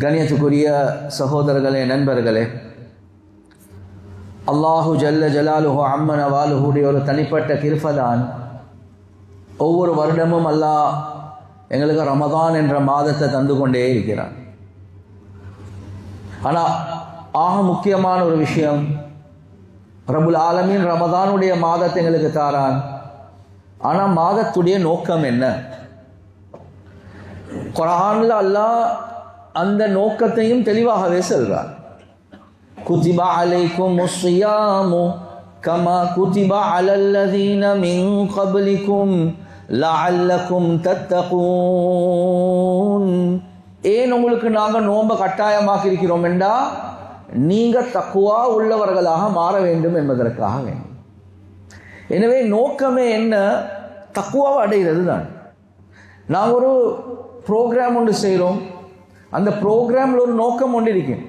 கணியத்துக்குரிய சகோதரர்களே, நண்பர்களே, அல்லாஹு ஜல்ல ஜலாலுஹு அம்மன வாலுஹுடைய ஒரு தனிப்பட்ட கிருபைதான் ஒவ்வொரு வருடமும் அல்லாஹ் எங்களுக்கு ரமதான் என்ற மாதத்தை தந்து கொண்டே இருக்கிறான். ஆனால் ஆக முக்கியமான ஒரு விஷயம், ரபுல் ஆலமீன் ரமதானுடைய மாதத்தை எங்களுக்கு தாரான். ஆனால் மாதத்துடைய நோக்கம் என்ன? குர்ஆன்ல அல்லாஹ் அந்த நோக்கத்தையும் தெளிவாகவே சொல்றான். குதிப அலைக்குமுஸ் ஸியாமு கமா குதிப அலல்லதீன மின் கப்லிக்கும் லஅல்லக்கும் தத்தகூன். ஏன் உங்களுக்கு நாங்கள் நோன்பை கட்டாயமாக்கி இருக்கிறோம் என்றா நீங்க தக்குவா உள்ளவர்களாக மாற வேண்டும் என்பதற்காக வேண்டும். எனவே நோக்கமே என்ன? தக்குவாவை அடைகிறது தான். நாங்கள் ஒரு ப்ரோக்ராம் ஒன்று செய்கிறோம், அந்த ப்ரோக்ராமில் ஒரு நோக்கம் ஒன்று இருக்கும்.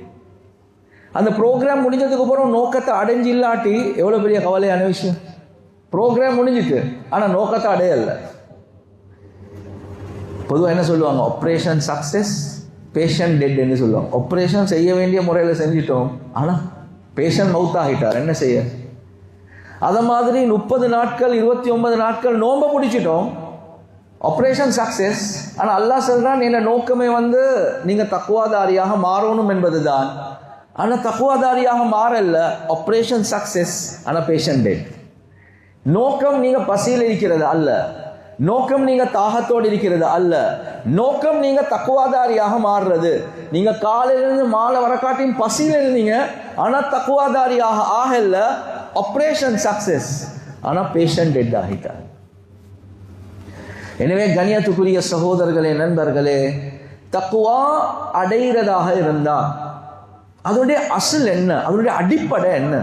அந்த ப்ரோக்ராம் முடிஞ்சதுக்கு அப்புறம் நோக்கத்தை அடைஞ்சு இல்லாட்டி எவ்வளோ பெரிய கவலையான விஷயம். ப்ரோக்ராம் முடிஞ்சிட்டு ஆனால் நோக்கத்தை அடையலை. பொதுவாக என்ன சொல்லுவாங்க, ஆப்ரேஷன் சக்ஸஸ் பேஷண்ட் டெட்ன்னு சொல்லுவாங்க. ஆப்ரேஷன் செய்ய வேண்டிய முறையில் செஞ்சிட்டோம், ஆனால் பேஷண்ட் மவுத் ஆகிட்டார், என்ன செய்ய? அதை மாதிரி 30 நாட்கள் 29 நாட்கள் நோன்பை பிடிச்சிட்டோம், ஆப்ரேஷன் சக்ஸஸ். ஆனால் அல்லாஹ் சொல்றான், என்ன நோக்கமே நீங்கள் தக்குவாதாரியாக மாறணும் என்பது தான். ஆனால் தக்குவாதாரியாக மாறல, ஆப்ரேஷன் சக்ஸஸ், ஆனால் பேஷண்ட் டெட். நோக்கம் நீங்கள் பசியில் இருக்கிறது அல்ல, நோக்கம் நீங்க தாகத்தோடு இருக்கிறது அல்ல, நோக்கம் நீங்க தக்குவாதாரியாக மாறுறது. நீங்க காலையிலிருந்து மாலை வரக்காட்டியும் பசியில் இருந்தீங்க, ஆனா தக்குவாதாரியாக ஆகல, ஆப்ரேஷன் சக்சஸ், ஆனா பேஷண்ட் டெட் ஆகிட்டார். எனவே கணியத்துக்குரிய சகோதரர்களே, நண்பர்களே, தக்குவா அடைகிறதாக இருந்தா அதனுடைய அசல் என்ன, அதனுடைய அடிப்படை என்ன?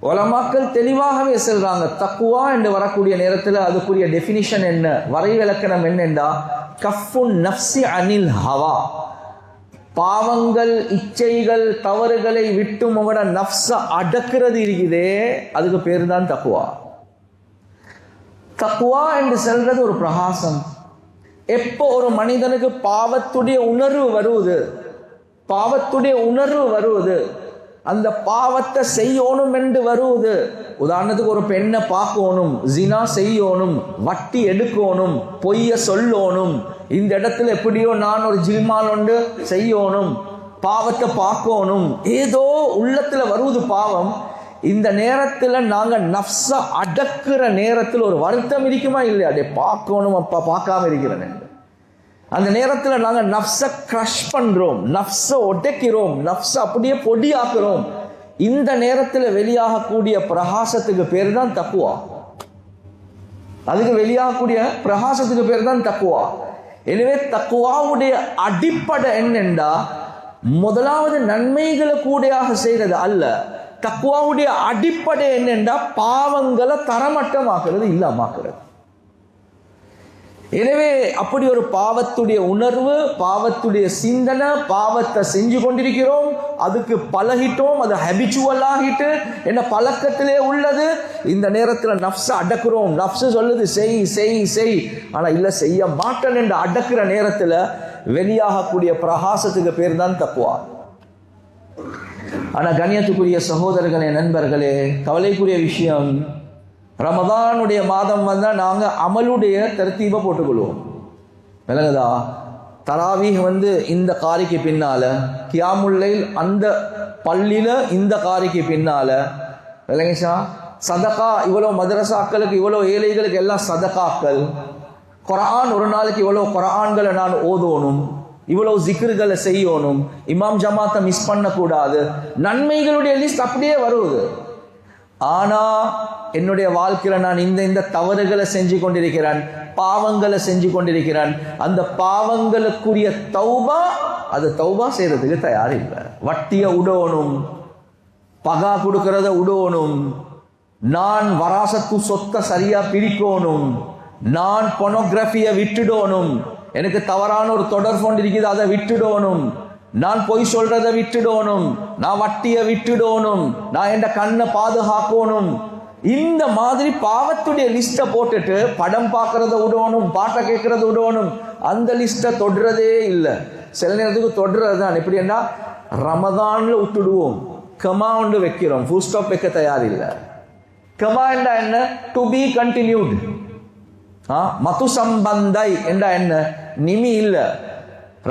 உலமாக்கள் தெளிவாகவே சொல்றாங்க. தக்குவா என்று வரக்கூடிய நேரத்தில் அதுக்குரிய டெஃபினிஷன் என்ன, வரைவிலக்கணம் என்னென்றா, கஃபுன் நஃப்ஸி அனில் ஹவா, பாவங்கள் இச்சைகள் தவறுகளை விட்டு உங்களோட நஃப்ஸ அடக்கிறது இருக்குதே, அதுக்கு பேர் தான் தக்குவா. தக்குவா என்று சொல்றது ஒரு பிரகாசம். எப்போ ஒரு மனிதனுக்கு பாவத்துடைய உணர்வு வருவது, அந்த பாவத்தை செய்யணும் என்று வருவது. உதாரணத்துக்கு ஒரு பெண்ணை பார்க்கணும், ஜினா செய்யணும், வட்டி எடுக்கணும், பொய்ய சொல்லணும், இந்த இடத்துல எப்படியோ நான் ஒரு ஜில்மால் ஒன்று செய்யணும், பாவத்தை பார்க்கணும், ஏதோ உள்ளத்துல வருவது பாவம். இந்த நேரத்தில் நாங்கள் நஃப்ஸ அடக்குற நேரத்தில் ஒரு வருத்தம் இருக்குமா இல்லையா? அப்படியே பார்க்கணும், அப்பா பார்க்காம இருக்கிறேன். அந்த நேரத்தில் நாங்கள் நஃப்ஸை கிரஷ் பண்றோம், நஃப்ஸை ஒடைக்கிறோம், நஃப்ஸை அப்படியே பொடியாக்குறோம். இந்த நேரத்தில் வெளியாகக்கூடிய பிரகாசத்துக்கு பேர் தான் தக்குவா. அதுக்கு வெளியாகக்கூடிய பிரகாசத்துக்கு பேர் தான் தக்குவா. எனவே தக்குவாவுடைய அடிப்படை என்னென்றா, முதலாவது நன்மைகளை கூடையாக செய்யறது அல்ல. தக்குவாவுடைய அடிப்படை என்னென்றா, பாவங்களை தரமட்டமாக்குறது, இல்லாமாக்குறது. எனவே அப்படி ஒரு பாவத்துடைய உணர்வு, பாவத்துடைய சிந்தனை, பாவத்தை செஞ்சு கொண்டிருக்கிறோம், அதுக்கு பழகிட்டோம், அது ஹேபிச்சுவல் ஆகிட்டு என்ன பழக்கத்திலே உள்ளது. இந்த நேரத்தில் நஃப்ஸை அடக்குறோம், நஃப்ஸ் சொல்லுது செய் செய் செய், ஆனால் இல்லை செய்ய மாட்டேன் என்று அடக்குற நேரத்தில் வெளியாகக்கூடிய பிரகாசத்துக்கு பேர் தான் தக்குவா. ஆனால் கண்ணியத்துக்குரிய சகோதரர்களே, நண்பர்களே, கவலைக்குரிய விஷயம், ரமதானுடைய மாதம் வந்தால் நாங்கள் அமலுடைய தர்த்தீபை போட்டுக்கொள்வோம். விளங்குதா? தராவீஹ் இந்த காரிக்கு பின்னால, கியாமுல்லைல் அந்த பள்ளியில இந்த காரிக்கு பின்னால, விளங்கிச்சா? சதகா, இவ்வளோ மதரசாக்களுக்கு, இவ்வளோ ஏழைகளுக்கு எல்லாம் சதகாக்கள். குர்ஆன் ஒரு நாளைக்கு இவ்வளோ குர்ஆன்களை நான் ஓதணும், இவ்வளவு ஜிக்ருகளை செய்யணும், இமாம் ஜமாத்தை மிஸ் பண்ணக்கூடாது, நன்மைகளுடைய லிஸ்ட் அப்படியே வருவது. ஆனா என்னுடைய வாழ்க்கையில நான் இந்த தவறுகளை செஞ்சு கொண்டிருக்கிறேன், பாவங்களை செஞ்சு கொண்டிருக்கிறேன். அந்த பாவங்களுக்குரிய தௌபா, அது தௌபா செய்யறதுக்கு தயார் இல்லை. வட்டியை உடணும், பகா கொடுக்கறத உடணும், நான் வராசத்து சொத்தை சரியா பிரிக்கணும், நான் பொனோகிராஃபியை விட்டுடணும், எனக்கு தவறான ஒரு தொடர்பு இருக்குது அதை விட்டுடணும், நான் பொய் சொல்றதை விட்டுடணும், நான் வட்டியை விட்டுடணும், நான் என் கண்ணை பாதுகாக்கணும். இந்த மாதிரி பாவத்துடைய லிஸ்ட்டை போட்டுட்டு படம் பார்க்கறத விடணும், பாட்டை கேட்கறத விடணும், அந்த லிஸ்ட்டை தொடுறதே இல்லை. சில நேரத்துக்கு தொடுறது தான். எப்படின்னா ரமதான்ல விட்டுடுவோம், கமா ஒன்று வைக்கிறோம், ஃபுல் ஸ்டாப் வைக்க தயார் இல்லை. கமா என்றா என்ன? To be continued. மது சம்பந்தை என்றா என்ன? நிமி இல்லை.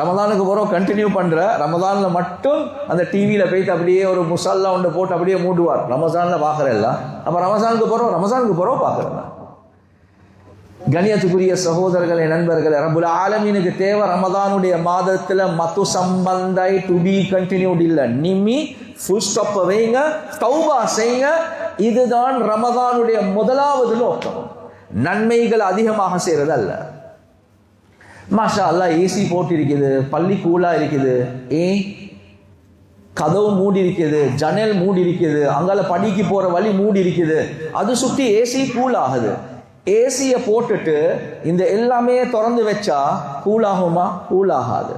ரமதானுக்கு போகிறோம் கண்டினியூ பண்ணுற, ரமதானில் மட்டும் அந்த டிவியில் போயிட்டு அப்படியே ஒரு முசல்லா ஒன்று போட்டு அப்படியே மூடுவார். ரமதானில் பார்க்குறல்ல, அப்போ ரமதானுக்கு போகிறோம் பார்க்குறேன். கணியத்துக்குரிய சகோதரர்களே, நண்பர்களே, ரப்புல் ஆலமீனுக்கு தேவை ரமதானுடைய மாதத்தில் மது சம்பந்தை டு பி கண்டினியூட் இல்லை, நிமி ஃபுல் ஸ்டாப் வைங்க, தௌபா செய்யுங்க. இதுதான் ரமதானுடைய முதலாவது நோக்கம். நன்மைகள் அதிகமாக செய்கிறது அல்ல. மாஷா அல்லாஹ், ஏசி போட்டு இருக்குது, பள்ளி கூலா இருக்குது, கதவு மூடி இருக்குது, ஜன்னல் மூடி இருக்குது, அங்கால படிக்கு போற வழி மூடி இருக்குது, அது சுற்றி ஏசி கூல் ஆகுது. ஏசியை போட்டுட்டு இந்த எல்லாமே திறந்து வச்சா கூல் ஆகுமா? கூல் ஆகாது.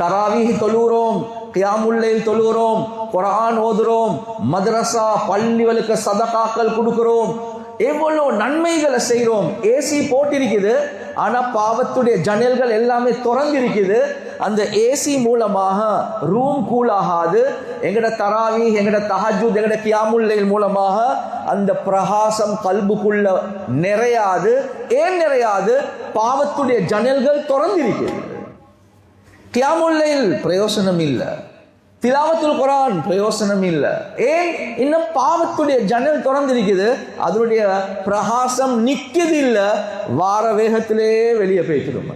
தராவீஹ் தொழுகிறோம், கியாமுல் லைல் தொழுகிறோம், குர்ஆன் ஓதுறோம், மதரசா பள்ளிகளுக்கு சதகாக்கள் கொடுக்கிறோம், எவ்வளவு நன்மைகளை செய்கிறோம். ஏசி போட்டிருக்குது, ஆனா பாவத்துடைய ஜன்னல்கள் எல்லாமே திறந்திருக்குது. அந்த ஏசி மூலமாக ரூம் கூல் ஆகாது. எங்கட தராவீஹ், எங்கட தஹஜ்ஜுத், எங்கட கியாமுல் லைல் மூலமாக அந்த பிரகாசம் கல்புக்குள்ள நிறையாது. ஏன் நிறையாது? பாவத்துடைய ஜன்னல்கள் திறந்திருக்குது. கியாமுல் லைல் பிரயோசனம் இல்லை, திலாவத்துல் குர்ஆன் பிரயோசனம் இல்லை. ஏன்? இன்னும் பாவத்துடைய ஜன்னல் திறந்திருக்குது, அதனுடைய பிரகாசம் நிற்குது இல்லை, வார வேகத்திலே வெளியே போய்க்கிடும்.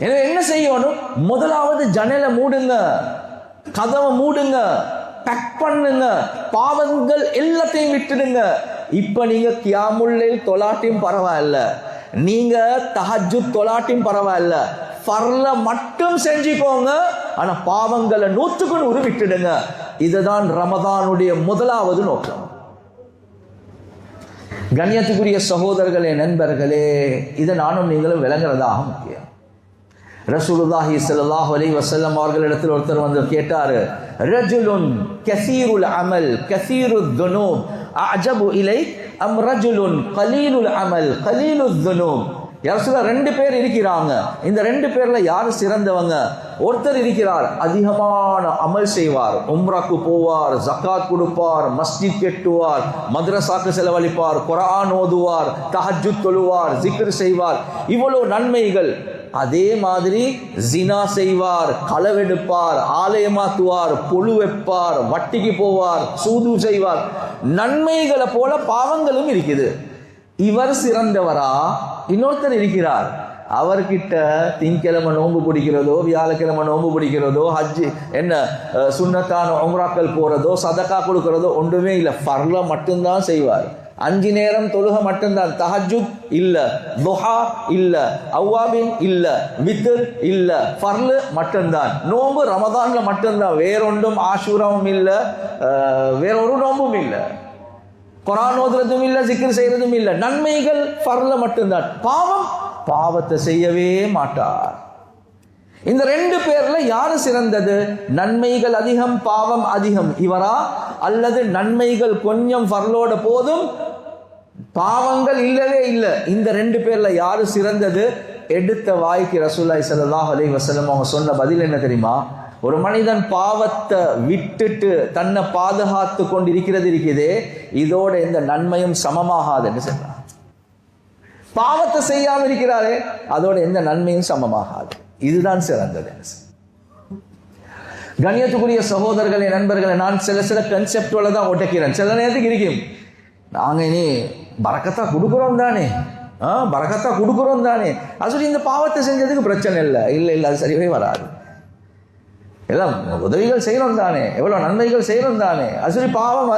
எனவே என்ன செய்யணும்? முதலாவது ஜன்னலை மூடுங்க, கதவை மூடுங்க, பேக் பண்ணுங்க, பாவங்கள் எல்லாத்தையும் விட்டுடுங்க. இப்ப நீங்க கியாமுல் லைல் தொலாட்டியும் பரவாயில்ல, நீங்க தஹஜ்ஜுத் தொலாட்டியும் பரவாயில்ல, ஃபர்ல மட்டும் செஞ்சுக்கோங்க, ஆனா பாவங்களை 100% விட்டுடுங்க. இதுதான் ரமதானுடைய முதலாவது நோக்கம். கண்ணியத்துக்குரிய சகோதரர்களே, நண்பர்களே, இதை நானும் நீங்களும் விளங்குறதாக முக்கியம். ரசூலுல்லாஹி ஸல்லல்லாஹு அலைஹி வஸல்லம் அவர்களிடத்தில் ஒருத்தர் வந்து கேட்டாரு, ரஜுலுன் கஸீருல் அமல் கஸீருத் துனூப் அஅஜபு இலைக் அம் ரஜுலுன் கலீலுல் அமல் கலீலுத் துனூப். யாரசுல 2 பேர் இருக்கிறாங்க, இந்த 2 பேர்ல யாரு சிறந்தவங்க? ஒருத்தர் இருக்கிறார், அதிகமான அமல் செய்வார், உம்ராக்கு போவார், ஜக்காத் கொடுப்பார், மஸ்ஜித் கட்டுவார், மദ്രസാக்கு செலவழிப்பார், குர்ஆன் ஓதுவார், தஹஜ்ஜுத் தொழுவார், ஜிக்ர் செய்வார், இவ்வளவு நன்மைகள். அதே மாதிரி ஜினா செய்வார், களவெடுப்பார், ஆலயமாத்துவார், பொழு வைப்பார், வட்டிக்கு போவார், சூது செய்வார். நன்மைகளை போல பாவங்களும் இருக்குது. இவர் சிறந்தவரா? இன்னொருத்தர் இருக்கிறார், அவர்கிட்ட திங்கிழமை நோன்பு பிடிக்கிறதோ, வியாழக்கிழமை நோன்பு பிடிக்கிறதோ, ஹஜ்ஜி என்ன சுன்னத்தான உம்ராக்கள் போறதோ, சதக்கா கொடுக்கிறதோ ஒன்றுமே இல்லை, ஃபர்ல மட்டும்தான் செய்வார். 5 நேரம் தொழுக மட்டும்தான், தஹஜ்ஜுத் இல்ல, துஹா இல்ல, அவ்வாபின் இல்ல, வித்ர் இல்ல, ஃபர்ல மட்டும்தான். நோன்பு ரமதான்ல மட்டும்தான், வேறொன்றும் ஆஷூராவும் இல்ல, வேறொரு நோன்பும் இல்லை, குர்ஆன் ஓதுறதும் இல்லை, ஜிக்ர் செய்யறதும் இல்லை. நன்மைகள் ஃபர்ல மட்டும்தான். பாவத்தை செய்யவே மாட்டார். இந்த 2 பேர்ல யாரு சிறந்தது? நன்மைகள் அதிகம், பாவம் அதிகம், இவரா? அல்லது நன்மைகள் கொஞ்சம் ஃபர்லோட போதும், பாவங்கள் இல்லவே இல்லை, இந்த 2 பேர்ல யாரு சிறந்தது? எடுத்த வாய்க்கு ரசூலுல்லாஹி ஸல்லல்லாஹு அலைஹி வஸல்லம் அவங்க சொன்ன பதில் என்ன தெரியுமா? ஒரு மனிதன் பாவத்தை விட்டுட்டு தன்னை பாதுகாத்து கொண்டு இருக்குதே, இதோட எந்த நன்மையும் சமமாகாதுன்னு சொல்றான். பாவத்தை செய்யாம இருக்கிறாரே, அதோட எந்த நன்மையும் சமமாகாது. இதுதான் சிறந்தது. கண்ணியத்துக்குரிய சகோதரர்களே, நண்பர்களே, நான் சில கன்செப்டுகளை தான் ஒட்டக்கிறேன். சில நேரத்துக்கு இருக்கும், நாங்க இனி பரக்கத்தா கொடுக்குறோம் தானே, பரக்கத்தா கொடுக்குறோம் தானே, அது இந்த பாவத்தை செஞ்சதுக்கு பிரச்சனை இல்லை, இல்லை அது சரிவே வராது. எல்லாம் உதவிகள் செய்யணும் தானே, எவ்வளவு நன்மைகள் செய்யணும் தானே, அது பாவம்.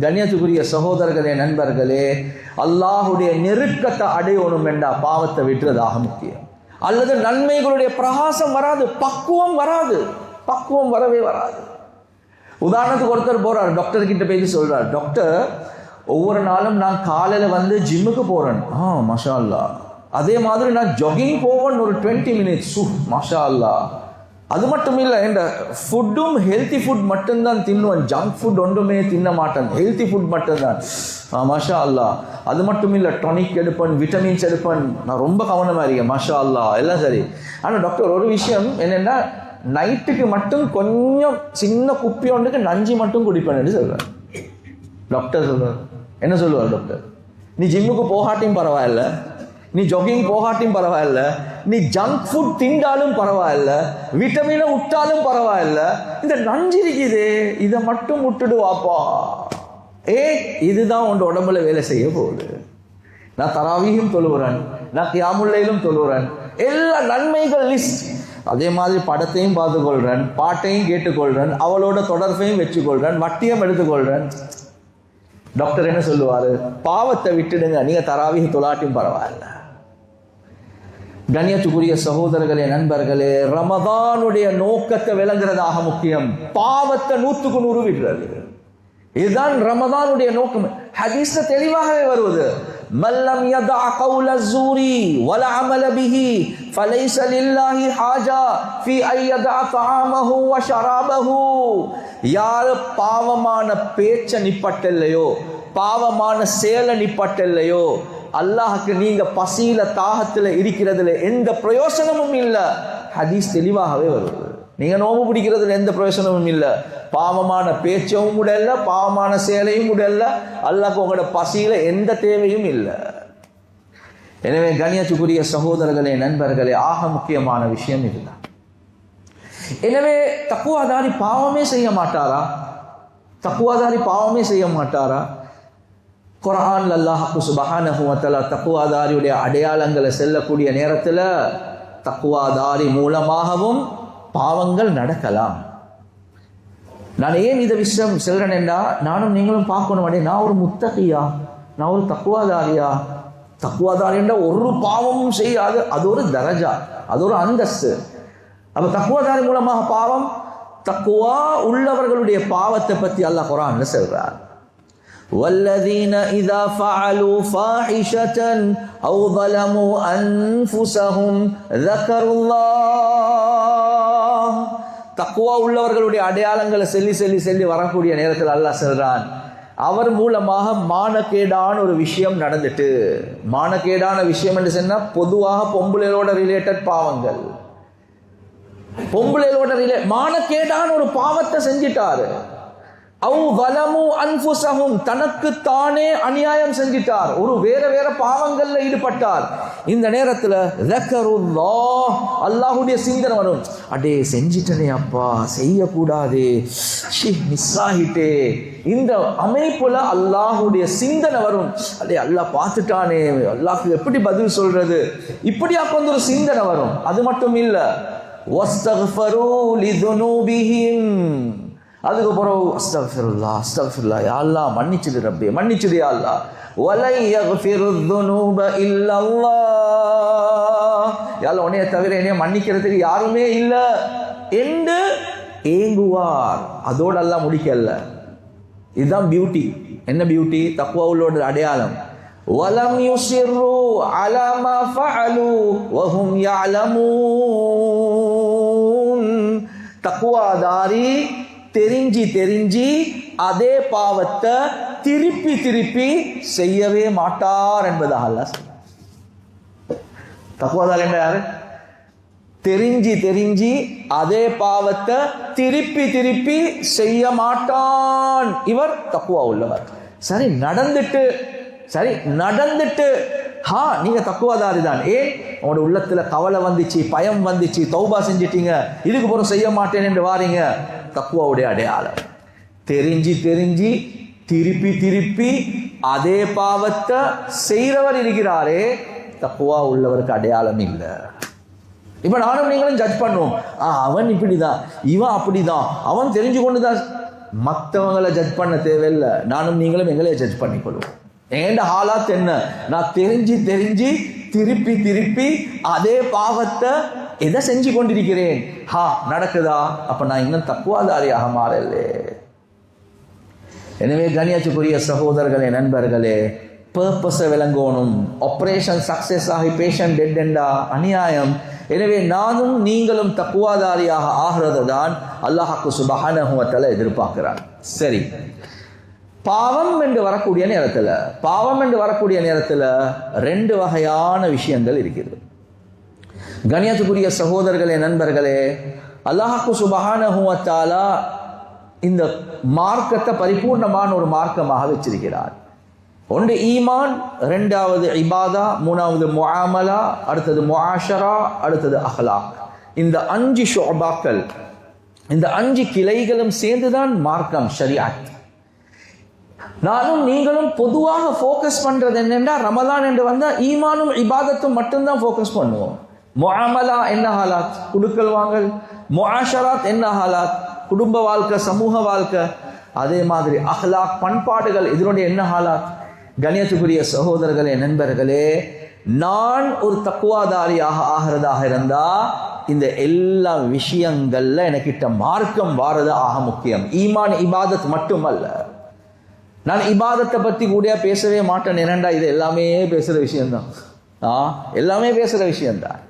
கண்ணியத்துக்குரிய சகோதரர்களே, நண்பர்களே, அல்லாஹுடைய நெருக்கத்தை அடையணும் என்றா பாவத்தை விட்டுறதாக முக்கியம். அல்லது நன்மைகளுடைய பிரகாசம் வராது, பக்குவம் வரவே வராது. உதாரணத்துக்கு ஒருத்தர் போறார், டாக்டர் கிட்ட போய் சொல்றார், டாக்டர் ஒவ்வொரு நாளும் நான் காலையில வந்து ஜிம்முக்கு போறேன், மாஷா அல்லாஹ். அதே மாதிரி நான் ஜாகிங் போவேன் ஒரு 20 மினிட்ஸ், மாஷா அல்லாஹ். அது மட்டும் இல்லை, இந்த ஃபுட்டும் ஹெல்த்தி ஃபுட் மட்டும்தான் தின்னுவேன், ஜங்க் ஃபுட் ஒன்றுமே தின்ன மாட்டேன், ஹெல்த்தி ஃபுட் மட்டும்தான். மாஷா அல்லா. அது மட்டும் இல்லை, டானிக் எடுப்பேன், விட்டமின்ஸ் எடுப்பேன், நான் ரொம்ப கவனமாக இருக்கேன். மாஷா அல்லா, எல்லாம் சரி. ஆனால் டாக்டர் ஒரு விஷயம் என்னென்னா, நைட்டுக்கு மட்டும் கொஞ்சம் சின்ன குப்பி ஒன்றுக்கு நஞ்சு மட்டும் குடிப்பேன்னு சொல்கிறேன். டாக்டர் சொல்கிறார். என்ன சொல்லுவார் டாக்டர்? நீ ஜிம்முக்கு போகாட்டியும் பரவாயில்ல, நீ ஜாகிங் போகாட்டியும் பரவாயில்ல, நீ ஜங்க் ஃபுட் திண்டாலும் பரவாயில்ல, விட்டமினை விட்டாலும் பரவாயில்ல, இந்த நஞ்சு இருக்குது இதை மட்டும் விட்டுடுவாப்பா. இதுதான் உன் உடம்புல வேலை செய்ய போகுது. நான் தராவீஹும் தொழுகிறேன், நான் கியாமுல்லைலும் தொழுகிறேன், எல்லா நன்மைகள் லிஸ்ட். அதே மாதிரி படத்தையும் பார்த்துக்கொள்றேன், பாட்டையும் கேட்டுக்கொள்றேன், அவளோட தொடர்பையும் வச்சுக்கொள்றேன், வட்டியம் எடுத்துக்கொள்றேன். டாக்டர் என்ன சொல்லுவாரு? பாவத்தை விட்டுடுங்க, நீங்க தராவீஹ் தொழாட்டியும் பரவாயில்ல. கண்ணியத்துக்குரிய சகோதரர்களே, நண்பர்களே, ரமதானுடைய நோக்கத்தை விளங்குறதாக முக்கியம். பாவத்தை 100க்கு 100 விடுறது, இதுதான் ரமதானுடைய நோக்கம். ஹதீஸ்ல தெளிவாகவே வருவது, மல்லம் யதா கௌல ஸூரி வல அமல பிஹி ஃபலைஸ லில்லாஹி ஹாஜா ஃபீ அய்யதா தஆமஹு வ ஷராபஹு. யார் பாவமான பேச்ச நிப்பட்டல்லையோ, பாவமான செயலை நிப்பட்டல்லையோ, அல்லாஹ்க்கு நீங்க பசியில தாகத்துல இருக்கிறதுல எந்த பிரயோசனமும் இல்லை. ஹதீஸ் தெளிவாகவே வருது. நீங்க நோம்பு பிடிக்கிறதுல எந்த பிரயோசனமும் இல்லை, பாவமான பேச்சவும் உடல்ல, பாவமான செயலையும் உடல்ல, அல்லாஹ்க்கு உங்களோட பசியில எந்த தேவையும் இல்லை. எனவே கண்ணியத்துக்குரிய சகோதரர்களே, நண்பர்களே, ஆக முக்கியமான விஷயம் இதுதான். எனவே தக்குவாதாரி பாவமே செய்ய மாட்டாரா? தக்குவாதாரி பாவமே செய்ய மாட்டாரா? குர்ஆன் அல்லாஹ் சுப்ஹானஹு வ தஆலா தக்குவாதாரியுடைய அடையாளங்களை செல்லக்கூடிய நேரத்தில் தக்குவாதாரி மூலமாகவும் பாவங்கள் நடக்கலாம். நான் ஏன் இதை விஷயம் செல்றேன் என்றா, நானும் நீங்களும் பார்க்கணும், நான் ஒரு முத்தகியா, நான் ஒரு தக்குவாதாரியா? தக்குவாதாரி என்ற ஒரு பாவமும் செய்யாது, அது ஒரு தரஜா, அது ஒரு அந்தஸ்து. அப்ப தக்குவாதாரி மூலமாக பாவம், தக்குவா உள்ளவர்களுடைய பாவத்தை பற்றி அல்லாஹ் குர்ஆன்ல சொல்றார். والذين إذا فعلوا فاحشة أو ظلموا أنفسهم ذكروا الله. தக்குவா உள்ளவர்களுடைய அடையாளங்களை சொல்லி சொல்லி சொல்லி வரக்கூடிய நேரத்தில் அல்லாஹ் சொல்றான், அவர் மூலமாக மானக்கேடான ஒரு விஷயம் நடந்துட்டு. மானக்கேடான விஷயம் என்று சொன்னா பொதுவாக பொம்பளைகளோட ரிலேட்டட் பாவங்கள், பொம்பளைகளோட மானக்கேடான ஒரு பாவத்தை செஞ்சிட்டாரு. அவு வலமு அன்ஃபுஸஹும், தனக்குத்தானே அநியாயம் செஞ்சிட்டார், ஒரு வேற வேற பாவங்கள்ல ஈடுபட்டார். இந்த நேரத்துல ذكرுல்லாஹ், அல்லாஹ்வுடைய சிந்தனை வரும். அடே செஞ்சிட்டனே அப்பா, செய்யக்கூடாது, மிஸ் ஆகிட்டே. இந்த அமைப்புல அல்லாஹ்வுடைய சிந்தனை வரும். அடே அல்லாஹ் பார்த்துட்டானே, அல்லாஹ்க்கு எப்படி பதில் சொல்றது, இப்படியா கொஞ்சம் ஒரு சிந்தனை வரும். அது மட்டும் இல்ல, வஸ்தக்ஃபரு லிதுனூபிஹிம், அதுக்கு பிறகு அஸ்தக்ஃபிருல்லாஹ் அஸ்தக்ஃபிருல்லாஹ், யா அல்லாஹ் மன்னிச்சிடு ரப்பே, மன்னிச்சிடு யா அல்லாஹ். வலை யக்ஃபிருத் துனூப இல்லல்லாஹ், யா அல்லாஹ் உன்னைய தவிர என்னைய மன்னிக்கிறதுக்கு யாருமே இல்லை என்று ஏங்குவார். அதோட அல்லாஹ் முடிக்கல. இதுதான் பியூட்டி. என்ன பியூட்டி? தக்வா உள்ளோட அடையாளம். வலம் யுஸிரு அலா மா ஃபஅலு வஹும் யஅலமூன். தக்வாதாரி தெரிஞ்சி தெரிஞ்சி அதே பாவத்தை திருப்பி திருப்பி செய்யவே மாட்டார் என்பதாக அல்லாஹ் சொல்றார். தக்வாதாரி என்ன யாரு? தெரிஞ்சி தெரிஞ்சி அதே பாவத்தை திருப்பி திருப்பி செய்ய மாட்டான், இவர் தக்வா உள்ளவர். சரி நடந்துட்டு நீங்க தக்குவாதாரி தான். உங்களோட உள்ளத்துல கவலை வந்துச்சு, பயம் வந்துச்சு, தௌபா செஞ்சிட்டீங்க, இதுக்கு பிறகு செய்ய மாட்டேன் என்று வாரீங்க, தக்குவாவுடைய அடையாளம். தெரிஞ்சி தெரிஞ்சி திருப்பி திருப்பி அதே பாவத்தை செய்கிறவர் இருக்கிறாரே, தக்குவா உள்ளவருக்கு அடையாளம் இல்லை. இப்ப நானும் நீங்களும் ஜட்ஜ் பண்ணுவோம், அவன் இப்படிதான், இவன் அப்படிதான், அவன் தெரிஞ்சு கொண்டுதான். மற்றவங்களை ஜட்ஜ் பண்ண தேவையில்லை, நானும் நீங்களும் எங்களே ஜட்ஜ் பண்ணிக்கொள்வோம். என் ஹாலாத் என்ன? நான் தெரிஞ்சு தெரிஞ்சு திருப்பி திருப்பி அதே பாவத்தை எதை செஞ்சு கொண்டிருக்கிறேன். நடக்குதா? அப்ப நான் இன்னும் தக்குவாதாரியாக மாறலே. எனவே கண்ணியத்துக்குரிய சகோதரர்களே, நண்பர்களே, பர்பஸை விளங்கணும். ஆப்ரேஷன் சக்சஸ் ஆகி பேஷண்ட் டெட் என்றா அநியாயம். எனவே நானும் நீங்களும் தக்குவாதாரியாக ஆகிறது தான் அல்லாஹ்வுக்கு சுப்ஹானஹு வ தஆலா எதிர்பார்க்கிறார். சரி, பாவம் என்று வரக்கூடிய நேரத்தில் ரெண்டு வகையான விஷயங்கள் இருக்கிறது. கண்ணியத்துக்குரிய சகோதரர்களே, நண்பர்களே, அல்லாஹ்வுக்கு சுப்ஹானஹு வ தஆலா இந்த மார்க்கத்தை பரிபூர்ணமான ஒரு மார்க்கமாக வச்சிருக்கிறார். ஒன்று ஈமான், ரெண்டாவது இபாதா, மூணாவது முஆமலா, அடுத்தது முஆஷரா, அடுத்தது அஹ்லாக். இந்த 5 ஷுஅபாக்கள், இந்த 5 கிளைகளும் சேர்ந்துதான் மார்க்கம், ஷரியத். நானும் நீங்களும் பொதுவாக ஃபோக்கஸ் பண்றது என்னென்றா, ரமலான் என்று வந்தா ஈமானும் இபாதத்தும் மட்டும்தான் ஃபோக்கஸ் பண்ணுவோம். முஆமலா என்ன ஹாலாத், குடுக்கல் வாங்கல். முஆஷராத் என்ன ஹாலாத், குடும்ப வாழ்க்கை, சமூக வாழ்க்கை. அதே மாதிரி அஹ்லாக், பண்பாடுகள், இதனுடைய என்ன ஹாலாத். கண்ணியத்துக்குரிய சகோதரர்களே, நண்பர்களே, நான் ஒரு தக்குவாதாரியாக ஆகிறதாக இருந்தா இந்த எல்லா விஷயங்கள்ல எனக்கிட்ட மார்க்கம் வாரது ஆக முக்கியம். ஈமான் இபாதத் மட்டுமல்ல. நான் இபாதத்தை பத்தி கூட பேசவே மாட்டேன். ஏனண்டா இது எல்லாமே பேசுற விஷயம்தான். எல்லாமே பேசுற விஷயம்தான்.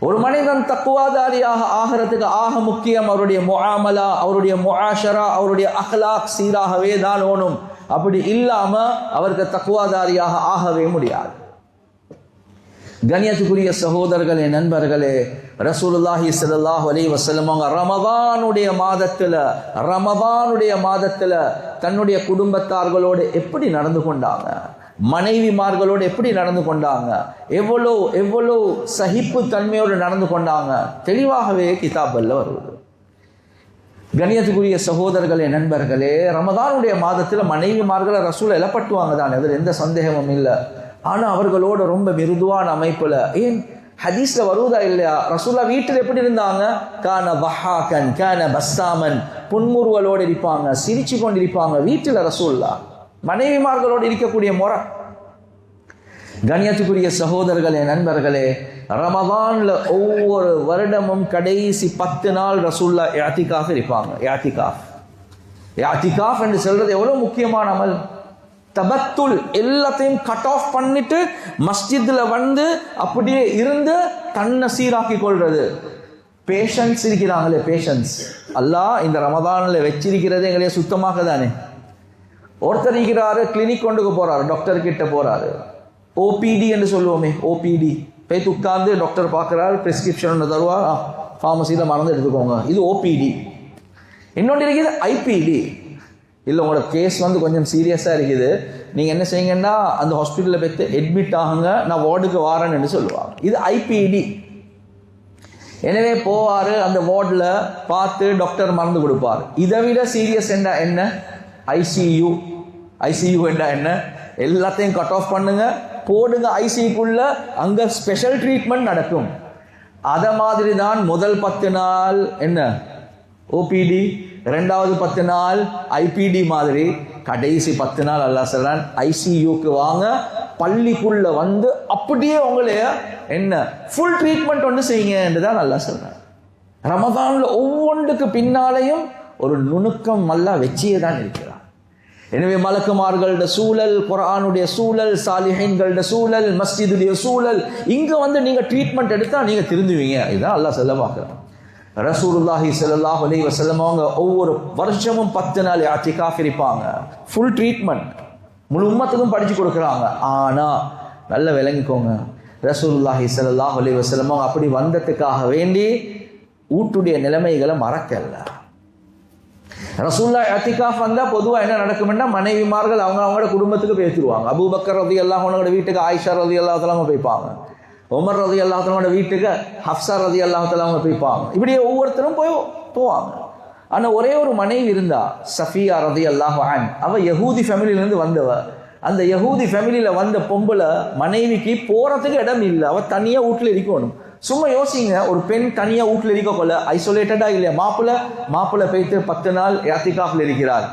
ஒரு மனிதன் தக்குவாதாரியாக ஆகிறதுக்கு ஆக முக்கியம் அவருடைய முஆமலா, அவருடைய முஆஷரா, அவருடைய அஹ்லாக் சீராகவே தான் ஓணும். அப்படி இல்லாம அவருக்கு தக்குவாதாரியாக ஆகவே முடியாது. கண்ணியத்துக்குரிய சகோதரர்களே, நண்பர்களே, ரசூலுல்லாஹி ஸல்லல்லாஹு அலைஹி வஸல்லம் ரமதானுடைய மாதத்துல தன்னுடைய குடும்பத்தார்களோடு எப்படி நடந்து கொண்டாங்க, மனைவிமார்களோடு எப்படி நடந்து கொண்டாங்க, எவ்வளோ சகிப்பு தன்மையோடு நடந்து கொண்டாங்க, தெளிவாகவே கிதாபல்ல வருவது. கண்ணியத்துக்குரிய சகோதரர்களே, நண்பர்களே, ரமதானுடைய மாதத்தில் மனைவிமார்களை ரசூல் எழப்பட்டுவாங்க தான், அதில் எந்த சந்தேகமும் இல்லை. ஆனால் அவர்களோட ரொம்ப மிருதுவான அமைப்பில், ஏன் ஹதீஸ்ல வருவதா இல்லையா, ரசூல்லா வீட்டில் எப்படி இருந்தாங்க, கான வஹாகன் கான பஸ்ஸாமன், புன்முறுவலோடு இருப்பாங்க, சிரிச்சு கொண்டிருப்பாங்க. வீட்டில் ரசூல்லா மனைவிமார்களோடு இருக்கக்கூடிய முறை. கண்ணியத்துக்குரிய சகோதரர்களே, நண்பர்களே, ரமதான்ல ஒவ்வொரு வருடமும் கடைசி 10 நாள் ரசூல்லா இஅ்திகாஃப் இருப்பாங்க. இஅ்திகாஃப் என்று சொல்றது எவ்வளவு முக்கியமான அமல். தபத்துல், எல்லாத்தையும் கட் ஆஃப் பண்ணிட்டு மஸ்ஜித்ல வந்து அப்படியே இருந்து தன்னை சீராக்கி கொள்றது. பேஷன்ஸ் இருக்கிறாங்களே, பேஷன்ஸ் அல்லாஹ் இந்த ரமதான்ல வச்சிருக்கிறது எங்களையே சுத்தமாக தானே. ஒருத்தர் இருக்கிறாரு, கிளினிக் கொண்டுக்கு போறாரு, டாக்டர் கிட்ட போறாரு, ஓபிடி என்று சொல்லுவோமே, ஓபிடி போய் உட்கார்ந்து டாக்டர் பார்க்கிறார், பிரிஸ்கிரிப்ஷன் தருவா, ஃபார்மசியில் மறந்து எடுத்துக்கோங்க, இது ஓபிடி. இன்னொன்று இருக்குது ஐபிடி. இல்லை உங்களோட கேஸ் வந்து கொஞ்சம் சீரியஸாக இருக்குது, நீங்கள் என்ன செய்யுங்கன்னா அந்த ஹாஸ்பிட்டலில் போய்த்து அட்மிட் ஆகுங்க, நான் வார்டுக்கு வாரேன்னு சொல்லுவாங்க. இது ஐபிடி. எனவே போவார், அந்த வார்டில் பார்த்து டாக்டர் மருந்து கொடுப்பார். இதை விட சீரியஸ் என்ன ஐசியூ. ஐசியூ என்ன, எல்லாத்தையும் கட் ஆஃப் பண்ணுங்க, போடுங்க ஐசியூக்குள்ள, அங்கே ஸ்பெஷல் ட்ரீட்மெண்ட் நடக்கும். அதை மாதிரி தான் முதல் 10 நாள் என்ன ஓபிடி, ரெண்டாவது 10 நாள் ஐபிடி மாதிரி, கடைசி 10 நாள் அல்லாஹ் சொல்றான் ஐசியூக்கு வாங்க, பள்ளிக்குள்ள வந்து அப்படியே உங்களைய என்ன ஃபுல் ட்ரீட்மெண்ட் ஒன்று செய்யுங்க என்றுதான் அல்லாஹ் சொல்றான். ரமதான்ல ஒவ்வொன்றுக்கு பின்னாலையும் ஒரு நுணுக்கம் அல்லாஹ் வச்சியே தான் இருக்கிறான். எனவே மலக்குமார்களோட சூழல், குர்ஆனுடைய சூழல், சாலிஹீன்களோட சூழல், மஸ்ஜிதுடைய சூழல், இங்க வந்து நீங்க ட்ரீட்மெண்ட் எடுத்தா நீங்க திருந்துவீங்க. இதுதான் அல்லாஹ் சொல்ல பார்க்கிறான். ரசூலுல்லாஹி ஸல்லல்லாஹு அலைஹி வஸல்லம் அவங்க ஒவ்வொரு வருஷமும் 10 நாள் இஅ்திகாஃப் இருப்பாங்க, ஃபுல் ட்ரீட்மெண்ட் முழு உம்மத்துக்கும் படிச்சு கொடுக்குறாங்க. ஆனா நல்ல விளங்கிக்கோங்க, ரசூலுல்லாஹி ஸல்லல்லாஹு அலைஹி வஸல்லம் அவங்க அப்படி வந்ததுக்காக வேண்டி ஊட்டுடைய நிலைமைகளை மறக்கல. ரசூலுல்லாஹ் இஅ்திகாஃப் வந்தா பொதுவா என்ன நடக்கும்னா, மனைவிமார்கள் அவங்களோட குடும்பத்துக்கு பேசிடுவாங்க. அபூபக்கர் ரலியல்லாஹு அன்ஹுவோட வீட்டுக்கு ஆயிஷா ரலியல்லாஹு தஆலா போய்ப்பாங்க, உமர் ரலியல்லாஹு தஆலாவோட வீட்டுக்கு ஹஃப்ஸா ரலியல்லாஹு தஆலா போய்ப்பாங்க. இப்படியே ஒவ்வொருத்தரும் போவாங்க. ஆனா ஒரே ஒரு மனைவி இருந்தா, சஃபியா ரலியல்லாஹு அன்ஹா. அவ யஹூதி ஃபேமிலியிலேருந்து வந்தவ. அந்த யஹூதி ஃபேமிலியில வந்த பொம்பளை மனைவிக்கு போறதுக்கு இடம் இல்லை, அவ தனியா வீட்டுல இருக்கணும். சும்மா யோசிங்க, ஒரு பெண் தனியா வீட்டுல இருக்கொள்ள ஐசோலேட்டடா இல்லையா. மாப்பிள்ளை போயிட்டு 10 நாள் இஅ்திகாஃப்ல இருக்கிறார்.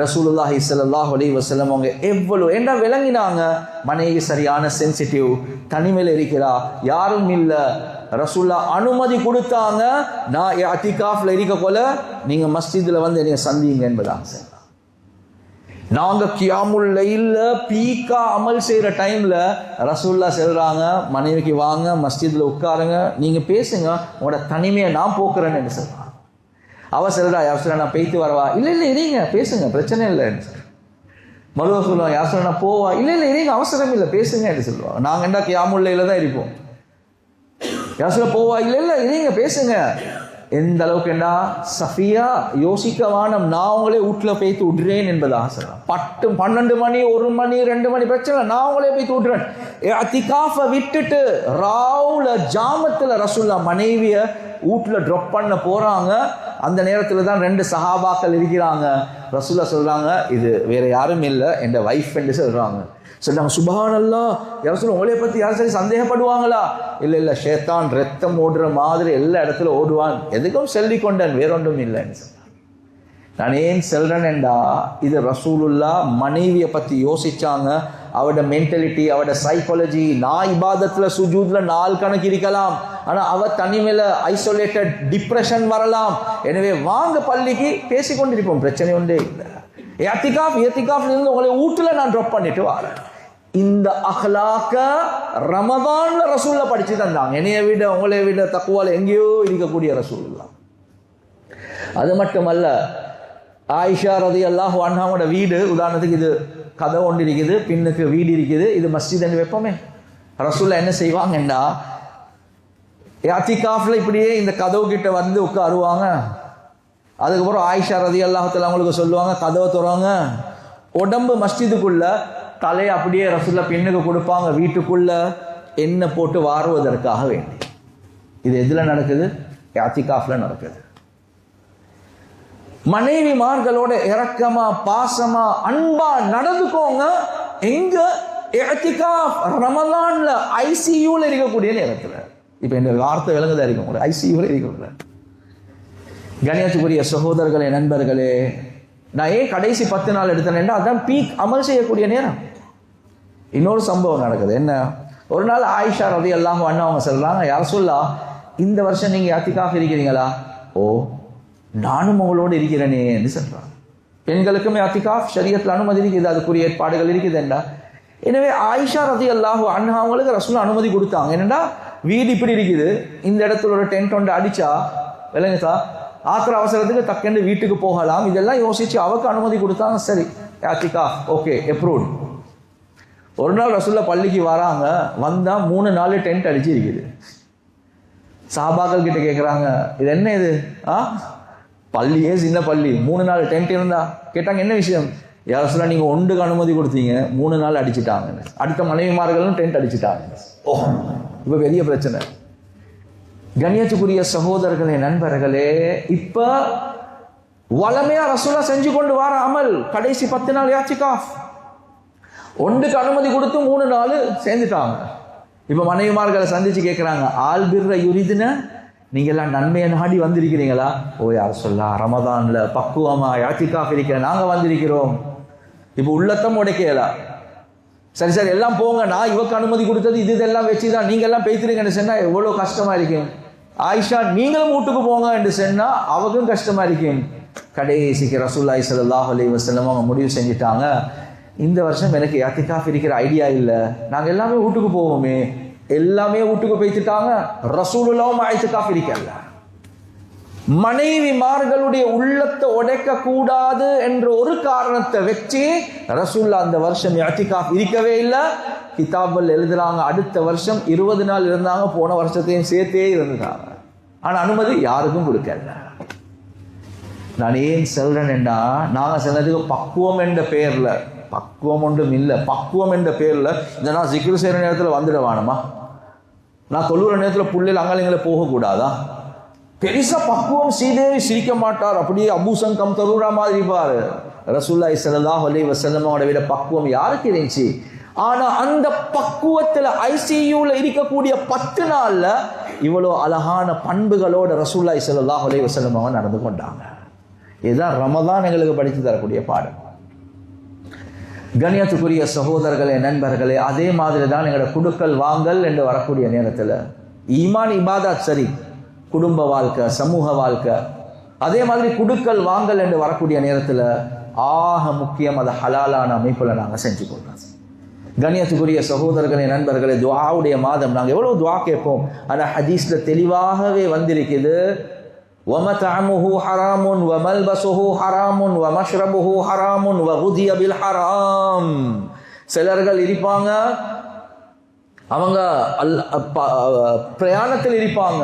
ரசூலுல்லாஹி ஸல்லல்லாஹு அலைஹி வஸல்லம் அவங்க எவ்வளவு ஏண்டா விளங்கினாங்க, மனைவி சரியான சென்சிட்டிவ், தனிமையில் இருக்கிறா, யாரும் இல்லை. ரசூல்லா அனுமதி கொடுத்தாங்க, நான் இஅ்திகாஃப்ல இருக்க போல நீங்க மஸ்ஜித்ல வந்து என்னைய சந்திங்க என்பதாக. நாங்க கியாமுல் லைல்ல பீக்கா அமல் செய்யற டைம்ல ரசூல்லா சொல்றாங்க, மனைவிக்கு வாங்க மஸ்ஜித்ல உட்காருங்க, நீங்க பேசுங்க, உங்களோட தனிமையை நான் போக்குறேன்னு சொல்றாங்க. அவ சொல்றா, யார் சொல்ல நான் போய்த்து வரவா? இல்ல இல்ல இருங்க பேசுங்க, பிரச்சனை இல்லைன்னு சொல்ற. மறுவ சொல்லுவாங்க, யார் சொல்ல நான் போவா? இல்ல இல்ல இருங்க, அவசரம் இல்லை, பேசுங்க என்று சொல்லுவாங்க. நாங்க என்ன கியாமுல் லைல்ல தான் இருப்போம். யார் சொல்ல போவா? இல்ல இல்ல இருங்க பேசுங்க. எந்த அளவுக்கு என்ன சஃபியா யோசிக்க வானம், நான் உங்களே வீட்டுல போய்த்து விடுறேன் என்பதாக சொல்றான். 12 மணி 1 மணி 2 மணி பிரச்சனை, நான் உங்களே போய்த்து விடுறேன். இஅ்திகாஃப விட்டுட்டு ராவுல ஜாமத்துல ரசூல்லா மனைவிய வீட்டுல ட்ராப் பண்ண போறாங்க. அந்த நேரத்துல தான் 2 சஹாபாக்கள் இருக்கிறாங்க. ரசூல்லா சொல்றாங்க, இது வேற யாரும் இல்லை, என் வைஃப் என்று சொல்றாங்க. சொல்றாங்க, சுப்ஹானல்லாஹ், யார் சொல்ல உங்களைய பத்தி யாரும் சரி சந்தேகப்படுவாங்களா? இல்ல இல்ல, ஷேத்தான் ரத்தம் ஓடுற மாதிரி எல்லா இடத்துல ஓடுவான், எதுக்கும் சொல்லி கொண்டேன், வேறொன்றும் இல்லைன்னு சொன்னான். நான் ஏன் சொல்றேன்டா, இது ரசூலுல்லாஹ் மனைவியை பத்தி யோசிச்சாங்க. அவட மென்டாலிட்டி, அவட சைக்காலஜி. நான் இபாதத்துல சுஜூத்ல 4 கணக்கு இருக்கலாம், ஆனா அவ தனிமையில ஐசோலேட்டட் டிப்ரெஷன் வரலாம். எனவே வாங்க பள்ளிக்கு பேசிக்கொண்டிருப்போம், பிரச்சனை ஒன்றே இல்லை. இஅ்திகாஃப் இருந்து உங்களை வீட்டுல நான் ட்ராப் பண்ணிட்டு வரேன். இந்த அஹ்லாக்க ரமதான்ல ரசூல்லா படிச்சு தந்தாங்க. என்னைய விட உங்களை விட தக்குவால எங்கேயோ இருக்கக்கூடிய ரசூலுல்லாஹ். அது மட்டுமல்ல, ஆயிஷா ரலியல்லாஹு அன்ஹாவோட வீடு, உதாரணத்துக்கு இது கதை ஒன்று இருக்குது, பின்னுக்கு வீடு இருக்குது, இது மஸ்ஜித் என்று வைப்போமே. ரசூல்லா என்ன செய்வாங்கன்னா, இஅ்திகாஃப்ல இப்படியே இந்த கதவு கிட்ட வந்து உட்காருவாங்க. அதுக்கப்புறம் ஆயிஷா ரலியல்லாஹு தஆலா அவங்களுக்கு சொல்லுவாங்க, கதவை துறவாங்க. உடம்பு மஸ்ஜிதுக்குள்ள, தலையை அப்படியே ரசூல்லா பின்னுக்கு கொடுப்பாங்க, வீட்டுக்குள்ள எண்ணெய் போட்டு வாருவதற்காக வேண்டி. இது எதுல நடக்குது? இஅ்திகாஃப்ல நடக்குது. மனைவிமார்களோட இரக்கமா பாசமா அன்பா நடந்துக்கோங்க. எங்க? இஅ்திகாஃப் ரமலான்ல ஐசியூல இருக்கக்கூடிய நேரத்துல. இப்ப இந்த வார்த்தை விளங்குதா இருக்கும், ஐசியூல இருக்கக்கூடாது. கணியத்துக்குரிய சகோதரர்களே, நண்பர்களே, நான் ஏன் கடைசி 10 நாள் எடுத்தேன்னா, அதான் பீக் அமல் செய்யக்கூடிய நேரம். இன்னொரு சம்பவம் நடக்குது. என்ன? ஒரு நாள் ஆயிஷா ரலியல்லாஹு அன்ஹா அவங்க சொல்றாங்க, யா ரசூலல்லாஹ், இந்த வருஷம் நீங்க இஅ்திகாஃப் இருக்கிறீங்களா? ஓ, நானும் உங்களோடு இருக்கிறேனே என்று சொல்றாங்க. பெண்களுக்கும் இஅ்திகாஃப் ஷரியத்துல அனுமதி இருக்குது, அதுக்குரிய ஏற்பாடுகள் இருக்குது என்றா. எனவே ஆயிஷா ரலியல்லாஹு அன்ஹா அவங்களுக்கு ரசூலுல்லாஹ் அனுமதி கொடுத்தாங்க. என்னடா, வீடு இப்படி இருக்குது, இந்த இடத்துல ஒரு டென்ட் ஒன்று அடிச்சா விளங்குதா, ஆத்திர அவசரத்துக்கு டக்குன்னு வீட்டுக்கு போகலாம். இதெல்லாம் யோசிச்சு அவருக்கு அனுமதி கொடுத்தாங்க. சரி, இஅ்திகாஃப் ஓகே, அப்ரூவ்ட். ஒரு நாள் ரசூலுல்லாஹ் பள்ளிக்கு வராங்க. வந்தா 3 நாள் டென்ட் அடிச்சு இருக்குது. சஹாபாக்கள் கிட்ட கேட்குறாங்க, இது என்ன இது? பள்ளியே சின்ன பள்ளி, 3 நாள் டென்ட் இருந்தா? கேட்டாங்க, என்ன விஷயம்? யா ரசூலுல்லாஹ், நீங்க ஒன்றுக்கு அனுமதி கொடுத்தீங்க, 3 நாள் அடிச்சுட்டாங்க. அடுத்த மனைவிமார்களும் டென்ட் அடிச்சுட்டாங்க. ஓ, இப்ப பெரிய பிரச்சனை. கண்ணியத்துக்குரிய சகோதரர்களே, நண்பர்களே, இப்ப வளமையா ரசூலுல்லாஹ் செஞ்சு கொண்டு வர அமல் கடைசி 10 நாள் இஅ்திகாஃப். ஒன்றுக்கு அனுமதி கொடுத்து 3 நாள் சேர்ந்துட்டாங்க. இப்ப மனைவிமார்களை சந்திச்சு கேட்கிறாங்க, ஆல் பிர்ர யுரிதுன, நீங்க எல்லாம் நன்மையை நாடி வந்திருக்கிறீங்களா? ஓ யா ரசூலுல்லாஹ், ரமதான்ல பக்குவமா இஅ்திகாஃப் இருக்கிற நாங்க வந்திருக்கிறோம். இப்ப உள்ளத்தம் உடைக்கலாம். சரி சரி எல்லாம் போங்க, நான் இவக்கு அனுமதி கொடுத்தது இதெல்லாம் வச்சுதான், நீங்க எல்லாம் பேசுறீங்கன்னு சொன்னா எவ்வளவு கஷ்டமா இருக்கும். ஆயிஷா, நீங்களும் வீட்டுக்கு போங்க என்று சொன்னா அவக்கும் கஷ்டமா இருக்கும். கடைசிக்கு ரசூலுல்லாஹி ஸல்லல்லாஹு அலைஹி வஸல்லம் அவங்க முடிவு செஞ்சிட்டாங்க, இந்த வருஷம் எனக்கு இஅ்திகாஃப் இருக்கிற ஐடியா இல்லை, நாங்க எல்லாமே வீட்டுக்கு போவோமே. எல்லாமே வீட்டுக்கு போய்த்துட்டாங்க. ரசூலுல்லாஹும் இஅ்திகாஃப் இருக்கல. மனைவிமார்களுடைய உள்ளத்தை உடைக்க கூடாது என்ற ஒரு காரணத்தை வச்சு ரசூலுல்லாஹ் அந்த வருஷம் இஅ்திகாஃப் இருக்கவே இல்லை. கிதாபுல் எழுதுறாங்க, அடுத்த வருஷம் 20 நாள் இருந்தாங்க, போன வருஷத்தையும் சேர்த்தே இருந்தாங்க. ஆனா அனுமதி யாருக்கும் கொடுக்கல. நான் ஏன் சொல்றேன்னா, நாங்க சொன்னதுக்கு பக்குவம் என்ற பெயர்ல, பக்குவம் ஒன்றும் இல்லை, பக்குவம் என்ற பேர்ல இந்த நான் ஜிக்ர் செய்யற நேரத்தில் வந்துட வேணுமா? நான் தொழுகிற நேரத்தில் புள்ளையில் அங்காளிங்களை போகக்கூடாதா? பெருசா பக்குவம் ஸ்ரீதேவி சிரிக்க மாட்டார், அப்படியே அபூசங்கம் தருறா மாதிரி இருப்பாரு. ரசூலுல்லாஹி ஸல்லல்லாஹு அலைஹி வஸல்லமோட விட பக்குவம் யாருக்கு இருந்துச்சு? ஆனா அந்த பக்குவத்துல ஐசியூல இருக்கக்கூடிய 10 நாள்ல இவ்வளவு அழகான பண்புகளோட ரசூலுல்லாஹி ஸல்லல்லாஹு அலைஹி வஸல்லம் அவங்க நடந்து கொண்டாங்க. இதுதான் ரமதான் எங்களுக்கு படித்து தரக்கூடிய பாடம். கண்ணியத்துக்குரிய சகோதரர்களே, நண்பர்களே, அதே மாதிரி தான் எங்களோட குடுக்கல் வாங்கல் என்று வரக்கூடிய நேரத்தில் ஈமான் இபாதத் சரி, குடும்ப வாழ்க்கை, சமூக வாழ்க்கை, அதே மாதிரி குடுக்கல் வாங்கல் என்று வரக்கூடிய நேரத்தில் ஆக முக்கியம் அதை ஹலாலான அமைப்பில் நாங்கள் செஞ்சு கொள்ளலாம். கண்ணியத்துக்குரிய சகோதரர்களே, நண்பர்களே, துஆவுடைய மாதம். நாங்கள் எவ்வளோ துஆ கேட்போம், ஆனால் ஹதீஸில் தெளிவாகவே வந்திருக்குது, وَمَطْعَمُهُ حَرَامٌ وَمَلْبَسُهُ حَرَامٌ وَمَشْرَبُهُ حَرَامٌ وَغُذِيَ بِالْحَرَامِ. சிலர்கள் இருப்பாங்க, அவங்க பிரயாணத்தில் இருப்பாங்க,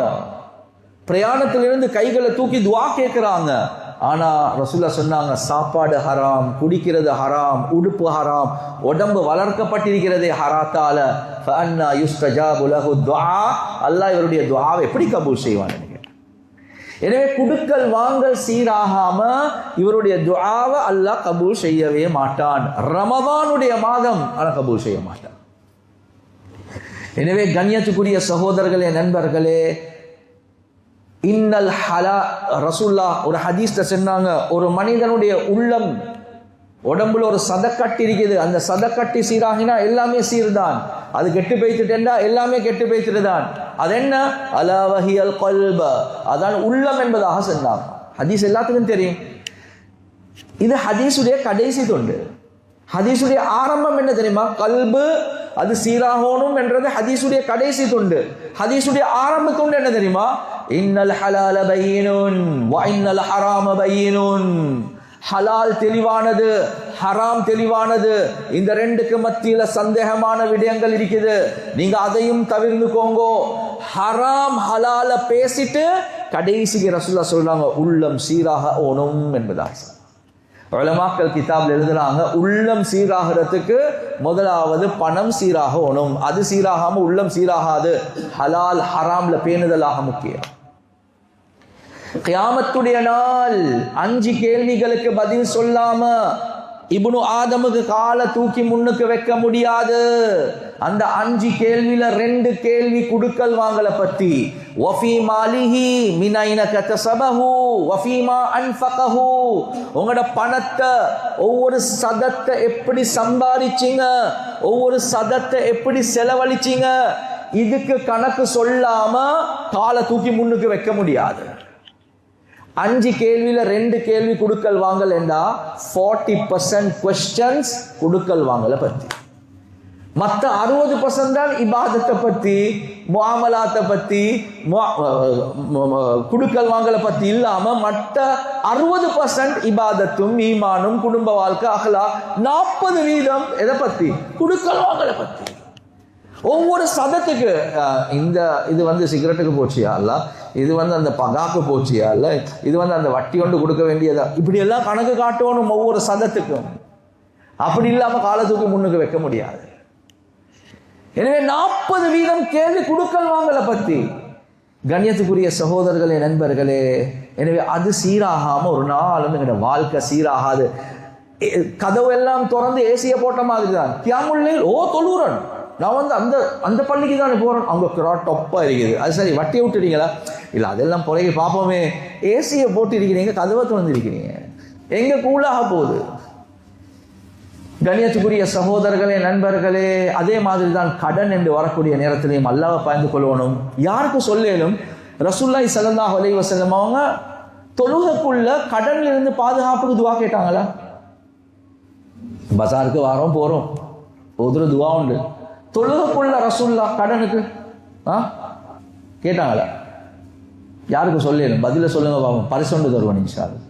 பிரயாணத்திலிருந்து கைகளை தூக்கி துஆ கேட்குறாங்க. ஆனா ரசூலுல்லாஹ் சொன்னாங்க, சாப்பாடு ஹராம், குடிக்கிறது ஹராம், உடுப்பு ஹராம், உடம்பு வளர்க்கப்பட்டிருக்கிறதே ஹராத்தால. ஃபஅன்னா யுஸ்தஜாபு லஹு துஆ, அல்லாஹ் இவருடைய துஆவை எப்படி கபூல் செய்வான்? எனவே குடுக்கல் வாங்கல் சீராகாம இவருடைய துஆவை அல்லாஹ் கபூல் செய்யவே மாட்டான். ரமதானுடைய மாதம் ஆனா கபூல் செய்ய மாட்டான். எனவே கண்ணியத்துக்குரிய சகோதரர்களே, நண்பர்களே, இன்னல் ஹலா ரசூலுல்லாஹ் ஒரு ஹதீஸ்ல சொன்னாங்க, ஒரு மனிதனுடைய உள்ளம், உடம்புல ஒரு சதக்கட்டு இருக்குது, அந்த சதக்கட்டி சீராகினா எல்லாமே சீர்தான். அது கெட்டு போய்த்துட்டா எல்லாமே கெட்டு போய்த்துட்டுதான். அது என்ன? அலா வஹியல் கல்ப, அதான் உள்ளம் என்பதாக சொன்னாங்க. ஹதீஸ் எல்லாத்துக்கும் தெரியும். இது ஹதீஸுடைய கடைசி தொண்டு. ஹதீஸுடைய ஆரம்பம் என்ன தெரியுமா? கல்பு, அது சீராகணும் என்றது ஹதீஸுடைய கடைசி தொண்டு. ஹதீஸுடைய ஆரம்ப தொண்டு என்ன தெரியுமா? இன்னல் ஹலால பையினுன் வ இன்னல் ஹராம பையினுன். ஹலால் தெளிவானது, ஹராம் தெளிவானது. இந்த ரெண்டுக்கு மத்தியில சந்தேகமான விடயங்கள் இருக்குது, நீங்க அதையும் தவிர்த்துக்கோங்கோ. ஹராம் ஹலால பேசிட்டு கடைசிக்கு ரசூலுல்லாஹ் சொல்றாங்க, உள்ளம் சீராக ஓணும் என்பதாக. உலமாக்கள் கிதாப்ல எழுதுறாங்க, உள்ளம் சீராகிறதுக்கு முதலாவது பணம் சீராக ஓணும். அது சீராகாம உள்ளம் சீராகாது. ஹலால் ஹராம்ல பேணுதலாக முக்கியம். கியாமத்துடைய நாள் 5 கேள்விகளுக்கு பதில் சொல்லாம இப்னு ஆதமுக்கு காலை தூக்கி முன்னுக்கு வைக்க முடியாது. அந்த 5 கேள்வியில 2 கேள்வி குடுக்கல் வாங்கல பத்தி. வஃபி மாலிஹி மின் ஐன கதஸபஹு வஃபீமா அன்ஃபகஹு. உங்களோட பணத்தை, ஒவ்வொரு சதத்தை எப்படி சம்பாதிச்சீங்க, ஒவ்வொரு சதத்தை எப்படி செலவழிச்சீங்க, இதுக்கு கணக்கு சொல்லாம காலை தூக்கி முன்னுக்கு வைக்க முடியாது. 5 கேள்வியில 2 கேள்வி குடுக்கல் வாங்கல் என்றா 40% questions குடுக்கல் வாங்கல பத்தி. மற்ற 60% தான் இபாதத்தை பத்தி, முஆமலாத்தை பத்தி, குடுக்கல் வாங்கல பத்தி இல்லாம மற்ற 60% இபாதத்தும் ஈமானும் குடும்ப வாழ்க்கை அஹ்லாக். 40% எதை பத்தி? குடுக்கல் வாங்கல பத்தி. ஒவ்வொரு சதத்துக்கு இது சிகரெட்டுக்கு போச்சியா இல்ல, இது அந்த பகாக்கு போச்சியா இல்ல, இது அந்த வட்டி கொண்டு கொடுக்க வேண்டியதா, இப்படி எல்லாம் கணக்கு காட்டணும் ஒவ்வொரு சதத்துக்கும். அப்படி இல்லாம காலத்துக்கு முன்னுக்கு வைக்க முடியாது. எனவே 40% கேள்வி குடுக்கல் வாங்கல பத்தி. கண்ணியத்துக்குரிய சகோதரர்களே, நண்பர்களே, எனவே அது சீராகாம ஒரு நாளும் எங்களோட வாழ்க்கை சீராகாது. கதவு எல்லாம் திறந்து ஏசிய போட்ட மாதிரி தான். கியாமுல்லைல் தொழுறன், நான் அந்த பள்ளிக்கு தானே போறேன், அங்க டொப்பா இருக்குது. அது சரி, வட்டியை விட்டுறீங்களா? இல்ல, அதெல்லாம் பிறகு பார்ப்போமே. ஏசியை போட்டு இருக்கிறீங்க, கதவை திறந்து இருக்கிறீங்க, எங்க கூலாக போகுது? கண்ணியத்துக்குரிய சகோதரர்களே, நண்பர்களே, அதே மாதிரி தான் கடன் என்று வரக்கூடிய நேரத்திலையும் அல்லாஹ்வை பயந்து கொள்ளணும். யாருக்கு சொல்லும்? ரசூலுல்லாஹி ஸல்லல்லாஹு அலைஹி வஸல்லம் அவங்க தொழுகைக்குள்ள கடன்ல இருந்து பாதுகாப்புக்கு துவா கேட்டாங்களா? பஜாருக்கு வாரோம் போறோம், ஒரு துவா உண்டு. தொழுகைக்குள்ள ரசூலுல்லாஹ் கடனுக்கு கேட்டாங்களா? யாருக்கு சொல்லும்? பதில சொல்லுங்க பாப்போம், பரிசொண்டு தருவான் இன்ஷா அல்லாஹ்.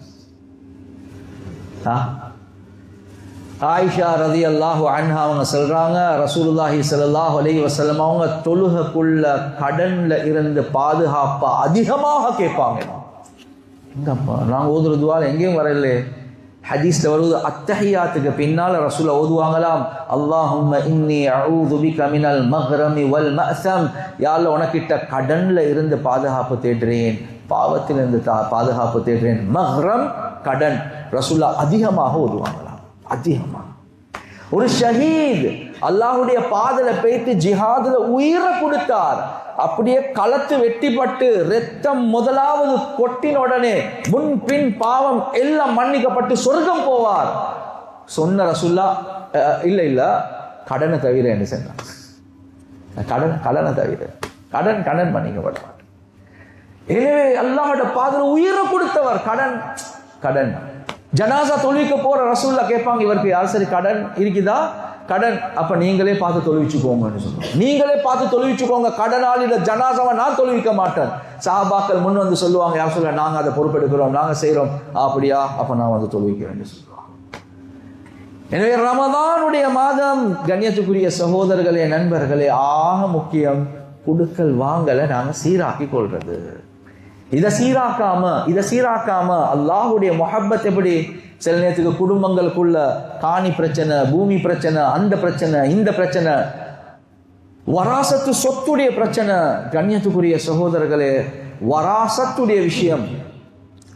ஆயிஷா ரலியல்லாஹு அன்ஹா அவங்க சொல்றாங்க, ரசூலுல்லாஹி ஸல்லல்லாஹு அலைஹி வஸல்லம் அவங்க தொழுகைக்குள்ள கடன்ல இருந்து பாதுகாப்பா அதிகமாக கேட்பாங்க. எங்கப்பா நாங்க ஓதுற துஆல எங்கேயும் வரல. ஹதீஸ்ல வருது, அத்தஹியாத்துக்கு பின்னால ரசூல ஓதுவாங்களாம், அல்லாஹும்ம இன்னி அஊது பிக மினல் மக்ரமி வல் மஅஸம். யா அல்லாஹ், உனக்கிட்ட கடன்ல இருந்து பாதுகாப்பு தேடுறேன், பாவத்திலிருந்து பாதுகாப்பு தேடுறேன். மக்ரம் கடன். ரசூலா அதிகமாக ஓதுவாங்களாம், அதிகமாக. ஒரு ஷஹீத் அல்லாஹ்வுடைய பாதையில போயிட்டு ஜிஹாதுல உயிரை கொடுத்தார். அப்படியே களத்து வெட்டிப்பட்டு ரத்தம் முதலாவது கொட்டின உடனே முன் பின் பாவம் எல்லாம் மன்னிக்கப்பட்டு சொர்க்கம் போவார். சொன்ன ரசூல்லா இல்ல கடனை தவிர என்ன சொன்னார்? கடனை தவிர கடன் மன்னிக்கப்பட மாட்டார். எனவே அல்லாஹ்வுடைய பாதையில உயிரை கொடுத்தவர் கடன். ஜனாசா தொழுவிக்க போற ரசூல்லா கேட்பாங்க, இவருக்கு யார் சரி கடன் இருக்குதா? கடன், அப்ப நீங்களே பார்த்து தொழுவிச்சுக்கோங்கன்னு சொல்லுவாங்க. நீங்களே பார்த்து தொழுவிச்சுக்கோங்க, கடனாளிட ஜனாசாவை நான் தொழுவிக்க மாட்டேன். சஹாபாக்கள் முன் வந்து சொல்லுவாங்க, யார் சொல்ல நாங்க அதை பொறுப்பெடுக்கிறோம், நாங்க செய்யறோம். அப்படியா, அப்ப நான் வந்து தொழுவிக்கிறேன்னு சொல்லுவாங்க. எனவே ரமதானுடைய மாதம் கண்ணியத்துக்குரிய சகோதரர்களே, நண்பர்களே, ஆக முக்கியம் குடுக்கல் வாங்கலை நாங்க சீராக்கி கொள்றது. இதை சீராக்காம அல்லாஹுடைய முஹப்பத் எப்படி? சில நேரத்துக்கு குடும்பங்களுக்குள்ள காணி பிரச்சனை, பூமி பிரச்சனை, அந்த பிரச்சனை, இந்த பிரச்சனை, வராசத்து சொத்துடைய பிரச்சனை. கண்ணியத்துக்குரிய சகோதரர்களே, வராசத்துடைய விஷயம்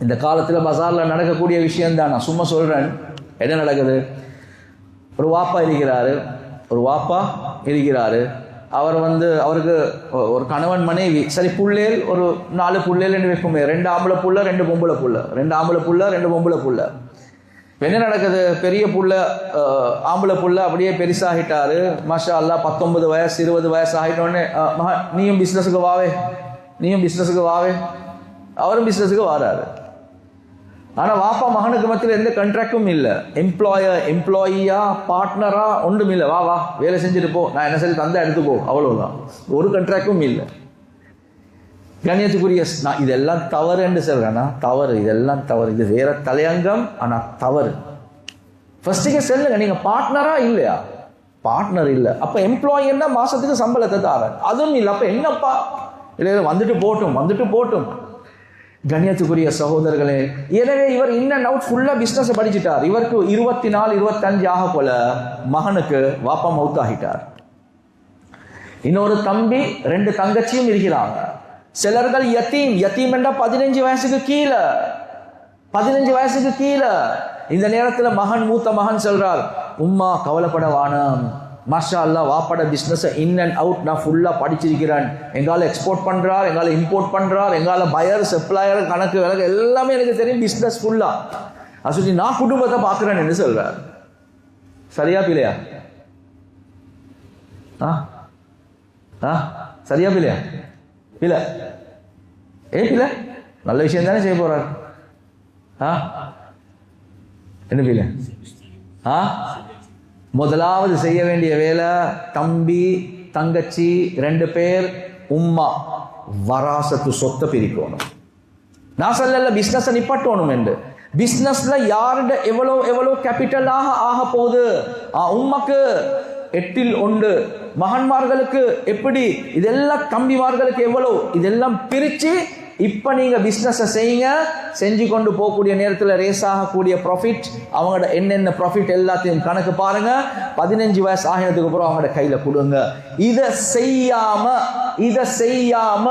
இந்த காலத்துல பஜார்ல நடக்கக்கூடிய விஷயம் தான். நான் சும்மா சொல்றேன். என்ன நடக்குது? ஒரு வாப்பா இருக்கிறாரு. அவர் அவருக்கு ஒரு கணவன் மனைவி, சரி புள்ளேல் ஒரு 4 புள்ளேல் வைப்போமே, 2 ஆம்பளை புள்ள 2 பொம்பளை புள்ள, 2 ஆம்பளை புள்ள 2 பொம்பளை புள்ள. என்ன நடக்குது? பெரிய புள்ள ஆம்பளை புள்ள அப்படியே பெருசாகிட்டாரு. மாஷா அல்லா, 19 வயசு 20 வயசு ஆகிட்டோடனே, நீயும் பிசினஸுக்கு வாவே, அவரும் பிசினஸுக்கு வாராரு. ஆனா வாப்பா மகனுக்கு மத்தியில் எந்த கான்ட்ராக்டும் இல்லை. எம்ப்ளாயியா பார்ட்னரா ஒன்றும் இல்லை. வா வேலை செஞ்சுட்டு போ, நான் என்ன சரி தந்தா எடுத்துக்கோ, அவ்வளவுதான். ஒரு கான்ட்ராக்டும் இல்லை. கண்ணியத்துக்குரிய, நான் இதெல்லாம் தவறு என்று சொல்றேன்னா தவறு, இதெல்லாம் தவறு. இது வேற தலையங்கம், ஆனா தவறு. ஃபர்ஸ்ட்டுக்கே சொல்லுங்க, நீங்க பார்ட்னரா இல்லையா? பார்ட்னர் இல்லை, அப்ப எம்ப்ளாயின்னா மாசத்துக்கு சம்பளத்தை தாரேன், அதுவும் இல்லை. அப்ப என்னப்பா? இல்லை, வந்துட்டு போட்டும். கண்ணியத்துக்குரிய சகோதரர்களே, எனவே இவர் இன்னும் அவுட் ஃபுல்லா பிசினஸ் படிச்சுட்டார். இவருக்கு 24 25 ஆக போல மகனுக்கு வாப்பா மவுத் ஆகிட்டார். இன்னொரு தம்பி 2 தங்கச்சியும் இருக்கிறாங்க. சிலர்கள் யத்தீம் என்றா 15 வயசுக்கு கீழே. இந்த நேரத்துல மூத்த மகன் சொல்றார், உம்மா கவலைப்பட வானம், மாஷா அல்லா வாப்பட பிஸ்னஸ் இன் அண்ட் அவுட் நான் ஃபுல்லா படிச்சிருக்கிறேன். எங்கால எக்ஸ்போர்ட் பண்றார், எங்கால இம்போர்ட் பண்றார், எங்கால பயர் சப்ளையர் கணக்கு விலகு எல்லாமே எனக்கு தெரியும், பிஸ்னஸ் ஃபுல்லா. அது சொல்லி நான் குடும்பத்தை பார்க்கிறேன் என்று சொல்றார். சரியா பிள்ளையா? சரியா பிள்ளையா? பிள்ளை பிள்ளை நல்ல விஷயம் தானே செய்ய போறார். என்ன பிள்ளை? முதலாவது செய்ய வேண்டிய வேலை, தம்பி தங்கச்சி 2 பேர் உம்மா வராசத்து சொத்தை பிரிக்கணும். நான் சொல்லல பிசினஸ் நிப்பட்டணும் என்று. பிசினஸ்ல யாருட எவ்வளவு கேபிட்டலாக ஆக போகுது? உம்மக்கு 8இல் 1, மகன்மார்களுக்கு எப்படி, இதெல்லாம் தம்பிமார்களுக்கு எவ்வளவு, இதெல்லாம் பிரிச்சு இப்ப நீங்க பிசினஸ் செய்யுங்க. செஞ்சு கொண்டு போகக்கூடிய நேரத்தில் ரேஸ் ஆகக்கூடிய ப்ராஃபிட், அவங்களோட என்னென்ன ப்ராஃபிட் எல்லாத்தையும் கணக்கு பாருங்க. 15 வயசு ஆகினதுக்கு அப்புறம் அவங்களோட கையில கொடுங்க. இதை செய்யாம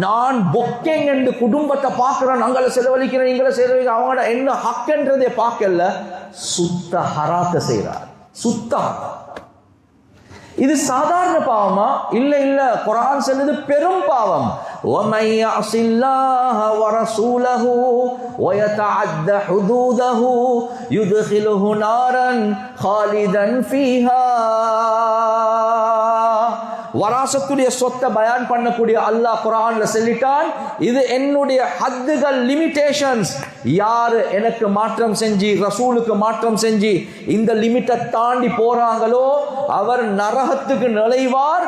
நான் பொக்கேங் என்று குடும்பத்தை பார்க்கிறேன், அங்களை செலவழிக்கிறேன், இங்களை செலவழிக்கிறேன், அவங்களோட என்ன ஹக்குன்றதே பார்க்கல, சுத்த ஹராத்தை செய்யறார். சுத்த இது சாதாரண பாவமா? இல்ல, குர்ஆன் சொல்லுது பெரும் பாவம். وَمَن يَعْصِ اللَّهَ وَرَسُولَهُ وَيَتَعَدَّ حُدُودَهُ يُدْخِلْهُ نَارًا خَالِدًا فِيهَا. வராசத்துடைய சொத்தை பயான் பண்ணக்கூடிய அல்லாஹ் குர்ஆன்ல சொல்லிட்டான், இது என்னுடைய ஹத்துகள், லிமிட்டேஷன்ஸ். யாரு எனக்கு மாற்றம் செஞ்சு, ரசூலுக்கு மாற்றம் செஞ்சு இந்த லிமிட்டை தாண்டி போறாங்களோ அவர் நரகத்துக்கு நுழைவார்.